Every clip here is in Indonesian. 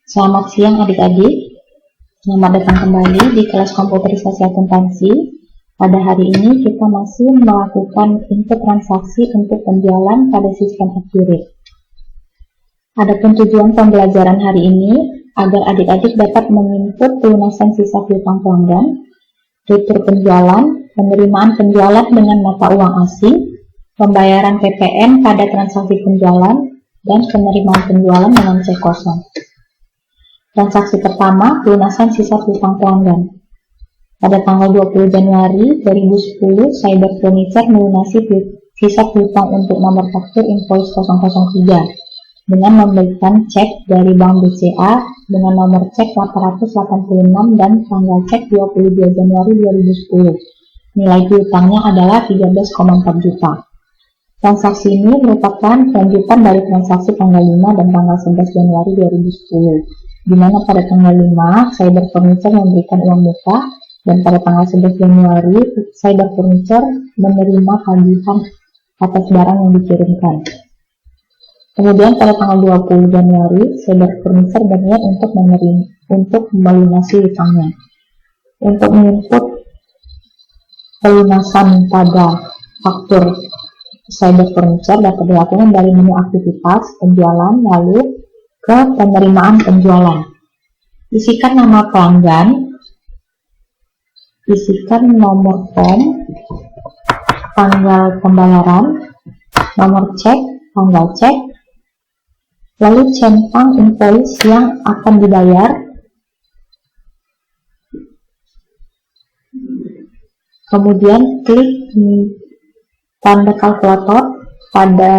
Selamat siang adik-adik, selamat datang kembali di kelas komputerisasi akuntansi. Pada hari ini kita masih melakukan input transaksi untuk penjualan pada sistem accurate. Adapun tujuan pembelajaran hari ini agar adik-adik dapat menginput pelunasan sisa piutang pelanggan, retur penjualan, penerimaan penjualan dengan mata uang asing, pembayaran PPN pada transaksi penjualan, dan penerimaan penjualan dengan cek kosong. Transaksi pertama, pelunasan sisa piutang pelanggan. Pada tanggal 20 Januari 2010, Cyber Furniture melunasi sisa piutang untuk nomor faktur invoice 003 dengan memberikan cek dari Bank BCA dengan nomor cek 886 dan tanggal cek 22 Januari 2010. Nilai piutangnya adalah 13,4 juta. Transaksi ini merupakan kelanjutan dari transaksi tanggal 5 dan tanggal 11 Januari 2010. Di mana pada tanggal 5, Cyber Furniture memberikan uang muka, dan pada tanggal 11 Januari, Cyber Furniture menerima tagihan atas barang yang dikirimkan. Kemudian pada tanggal 20 Januari, Cyber Furniture berniat untuk melunasi utangnya. Untuk menginput pelunasan pada faktur Cyber Furniture dapat dilakukan dari menu aktivitas, penjualan, lalu ke penerimaan penjualan. Isikan nama pelanggan, isikan nomor form, tanggal pembayaran, nomor cek, tanggal cek, lalu centang invoice yang akan dibayar, kemudian klik tanda kalkulator pada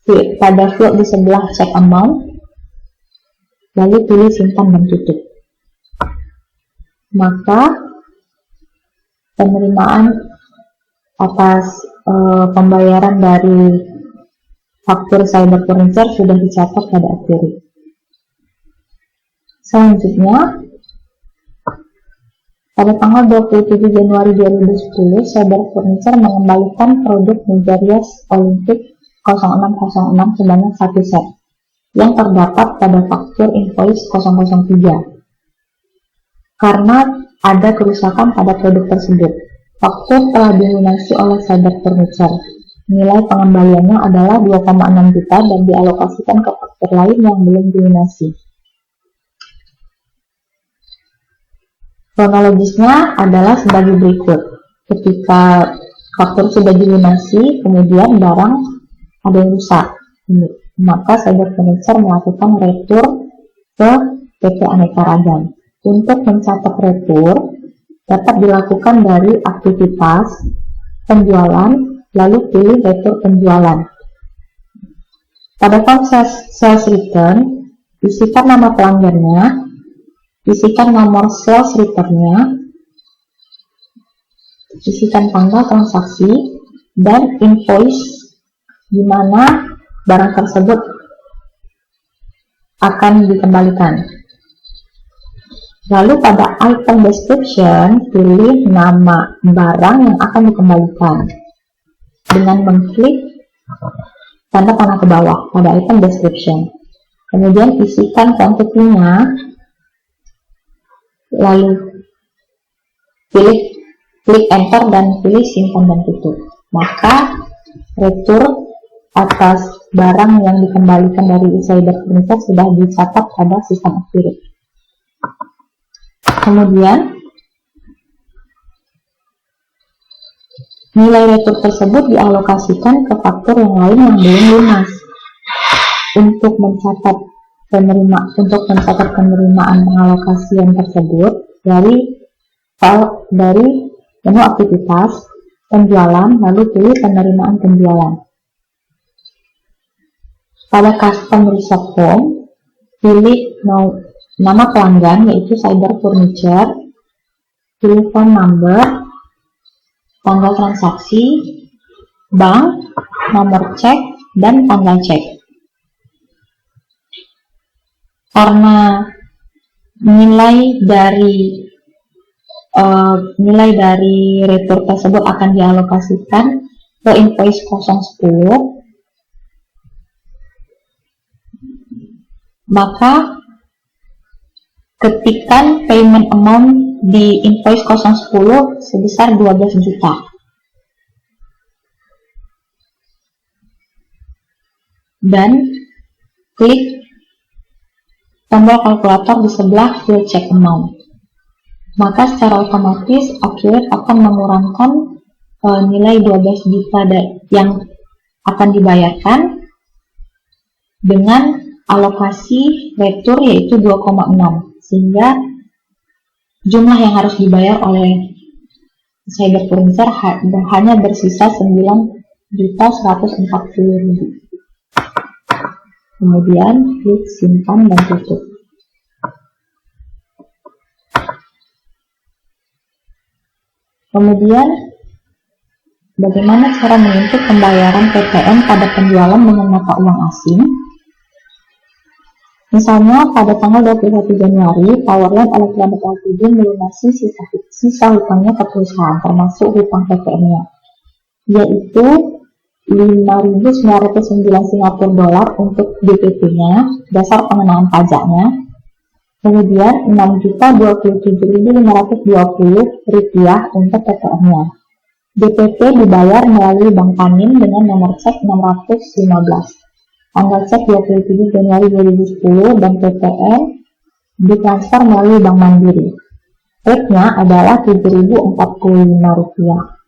field di sebelah check amount, lalu pilih simpan dan tutup. Maka penerimaan atas pembayaran dari faktur Cyber Furniture sudah dicatat pada accurate. Selanjutnya, pada tanggal 27 Januari 2010, Cyber Furniture mengembalikan produk Nigeria's Olympic 0606 sebanyak 1 set yang terdapat pada faktur invoice 003 karena ada kerusakan pada produk tersebut. Faktur telah dilunasi oleh Cyber Furniture. Nilai pengembaliannya adalah 2,6 juta dan dialokasikan ke faktur lain yang belum dilunasi. Kronologisnya adalah sebagai berikut. Ketika faktur sudah dilunasi, kemudian barang ada yang rusak, maka Cyber Furniture melakukan retur ke PT Aneka Ragam. Untuk mencatat retur dapat dilakukan dari aktivitas penjualan, lalu pilih retur penjualan. Pada form sales return, isikan nama pelanggannya, isikan nomor sales returnnya, isikan tanggal transaksi, dan invoice di mana barang tersebut akan dikembalikan. Lalu pada item description, pilih nama barang yang akan dikembalikan dengan mengklik tanda panah ke bawah pada item description. Kemudian isikan quantity-nya, lalu klik enter dan pilih simpan dan tutup. Maka retur atas barang yang dikembalikan dari Cyber Furniture sudah dicatat pada sistem accurate. Kemudian nilai retur tersebut dialokasikan ke faktur yang lain yang belum lunas. Untuk mencatat penerimaan pengalokasian tersebut dari menu aktivitas penjualan, lalu pilih penerimaan penjualan. Pada custom result form, pilih nama pelanggan yaitu Cyber Furniture, pilih phone number, tanggal transaksi, bank, nomor cek, dan tanggal cek. Karena nilai dari retur tersebut akan dialokasikan ke invoice 010, maka ketikkan payment amount di invoice 010 sebesar 12 juta. Dan klik tombol kalkulator di sebelah field check amount. Maka secara otomatis Accurate akan mengurangkan nilai 12 juta yang akan dibayarkan dengan alokasi retur yaitu 2,6, sehingga jumlah yang harus dibayar oleh cyber producer hanya bersisa 9.140.000. Kemudian klik simpan dan tutup. Kemudian bagaimana cara menginput pembayaran PPN pada penjualan dengan mata uang asing? Misalnya pada tanggal 21 Januari, Powerland Electronic Ltd melunasi sisa hutangnya ke perusahaan, termasuk hutang PPN-nya, yaitu 5.909 Singapura dolar untuk DPP-nya, dasar pengenaan pajaknya, kemudian 6.027.520 rupiah untuk PPN-nya. DPP dibayar melalui Bank Panin dengan nomor cek 615, tanggal cek 27 Januari 2010, dan PPN ditransfer melalui Bank Mandiri. Rate-nya adalah 7.045 rupiah.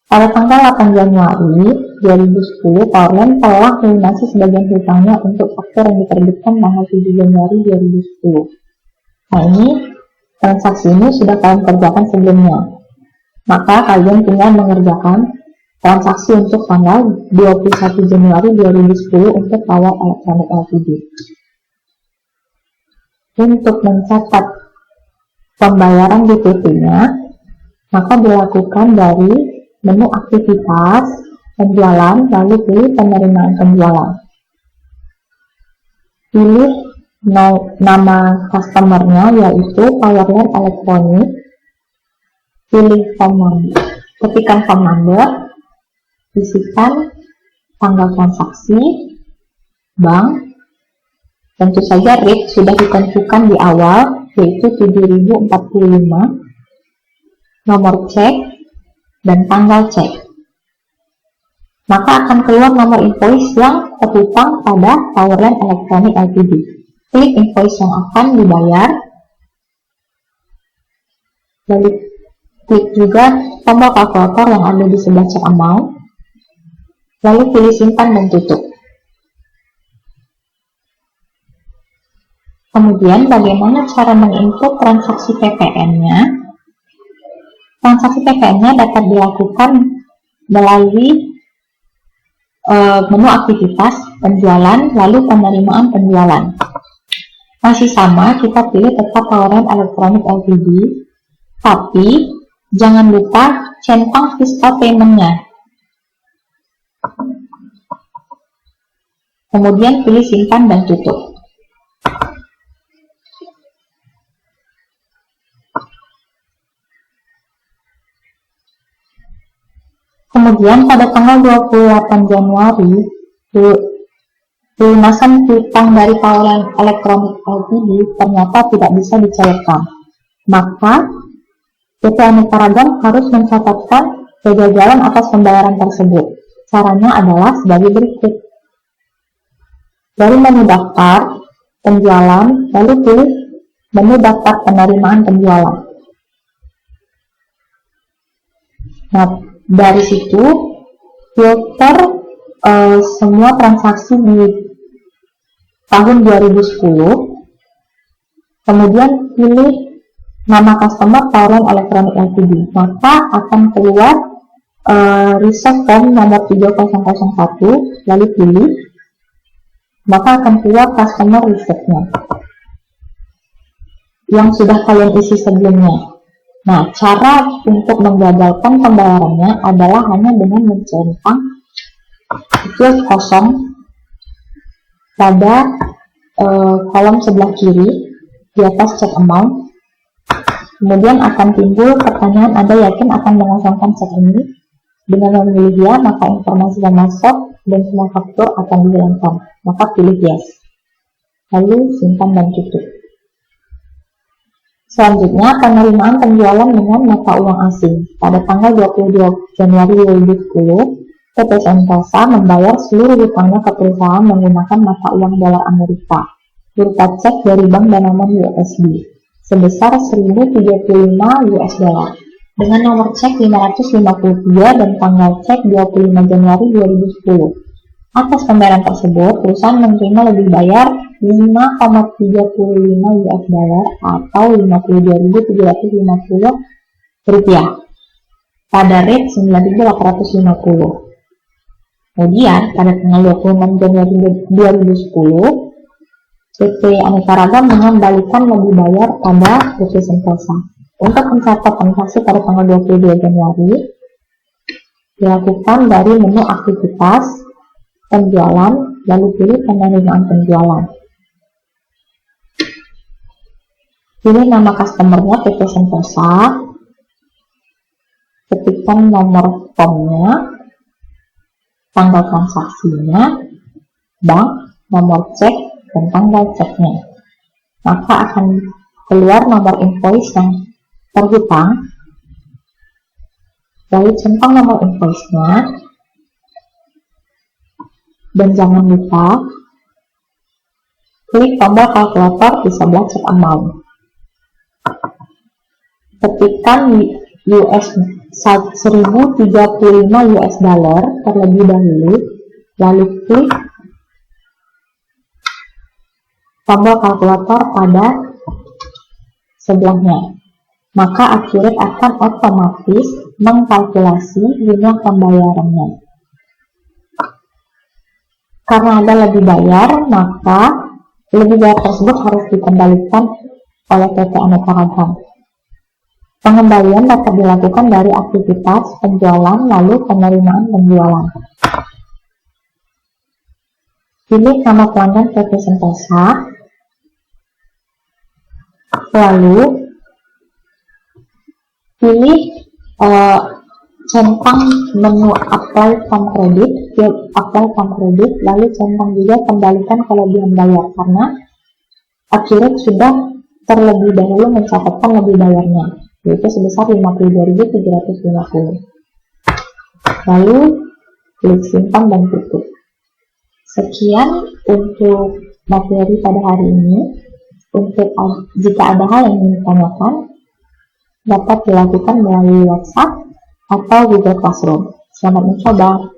Pada tanggal 8 Januari 2010, Powerland telah melunasi sebagian hutangnya untuk faktur yang diterbitkan tanggal 7 Januari 2010. Nah, ini transaksi ini sudah kalian kerjakan sebelumnya. Maka kalian tinggal mengerjakan transaksi untuk tanggal 21 Januari 2010 untuk Power Electronic Ltd. Untuk mencatat pembayaran DPP-nya, maka dilakukan dari menu aktivitas, penjualan, lalu pilih penerimaan penjualan. Pilih nama customer-nya yaitu Powerland Electronic. Pilih phone number. Ketikkan phone number, isikan tanggal transaksi, bank, tentu saja rate sudah ditentukan di awal yaitu 7.045, nomor cek, dan tanggal cek. Maka akan keluar nomor invoice yang terhutang pada Powerland Electronic Ltd. Klik invoice yang akan dibayar, lalu klik juga tombol kalkulator yang ada di sebelah check amount, lalu pilih simpan dan tutup. Kemudian bagaimana cara menginput transaksi PPN-nya? Transaksi PPN-nya dapat dilakukan melalui menu aktivitas, penjualan, lalu penerimaan penjualan. Masih sama, kita pilih tetap Powerland Electronic Ltd, tapi jangan lupa centang fiscal payment-nya. Kemudian pilih simpan dan tutup. Kemudian pada tanggal 28 Januari, pelunasan hutang dari Powerland Electronic Ltd ternyata tidak bisa dicairkan. Maka PT Aneka Ragam harus mencatatkan kegagalan atas pembayaran tersebut. Caranya adalah sebagai berikut. Dari menu daftar penjualan, lalu pilih menu daftar penerimaan penjualan. Nah, dari situ filter semua transaksi di tahun 2010, kemudian pilih nama customer Powerland Electronic Ltd, maka akan keluar reserve form nomor 3001, lalu pilih, maka akan keluar customer reserve-nya yang sudah kalian isi sebelumnya. Nah, cara untuk menggagalkan pembayarannya adalah hanya dengan mencentang field kosong pada kolom sebelah kiri di atas check amount. Kemudian akan timbul pertanyaan, Anda yakin akan mengosongkan cek ini? Dengan memilih ya, maka informasi yang masuk dan semua faktur akan dihilangkan. Maka pilih yes. lalu simpan dan tutup. Selanjutnya, penerimaan penjualan dengan mata uang asing. Pada tanggal 22 Januari 2010, PT Sentosa membayar seluruh hutangnya ke perusahaan menggunakan mata uang dolar Amerika berupa cek dari Bank Danamon USD sebesar 1.035 US dollar dengan nomor cek 553 dan tanggal cek 25 Januari 2010. Atas pembayaran tersebut, perusahaan menerima lebih bayar 5,35 US dollar atau 52.750 rupiah pada rate 9.850. Kemudian pada tanggal 26 Januari 2010, PT Aneka Ragam mengembalikan lebih bayar pada PT Sentosa. Untuk mencatat transaksi pada tanggal 22 Januari dilakukan dari menu aktivitas penjualan, lalu pilih penerimaan penjualan. Pilih nama customernya PT Sentosa, ketikkan nomor POM-nya, tanggal transaksinya, bank, nomor cek, dan tanggal ceknya. Maka akan keluar nomor invoice yang terhutang. Lalu centang nomor invoice-nya. Dan jangan lupa klik tombol kalkulator di sebelah check amount. Ketikkan $1.035 US dollar terlebih dahulu, lalu klik tombol kalkulator pada sebelahnya. Maka Accurate akan otomatis mengkalkulasi jumlah pembayarannya. Karena ada lebih bayar, maka lebih bayar tersebut harus dikembalikan oleh PT Aneka Ragam. Pengembalian dapat dilakukan dari aktivitas penjualan lalu penerimaan penjualan. Pilih nama pelanggan PT Sentosa, lalu pilih centang menu apply from credit, lalu centang juga kembalikan kelebihan bayar karena Accurate sudah terlebih dahulu mencatatkan lebih bayarnya, yaitu sebesar 52.750. Lalu klik simpan dan tutup. Sekian untuk materi pada hari ini. Untuk jika ada hal yang ingin ditanyakan, dapat dilakukan melalui WhatsApp atau Google Classroom. Selamat mencoba.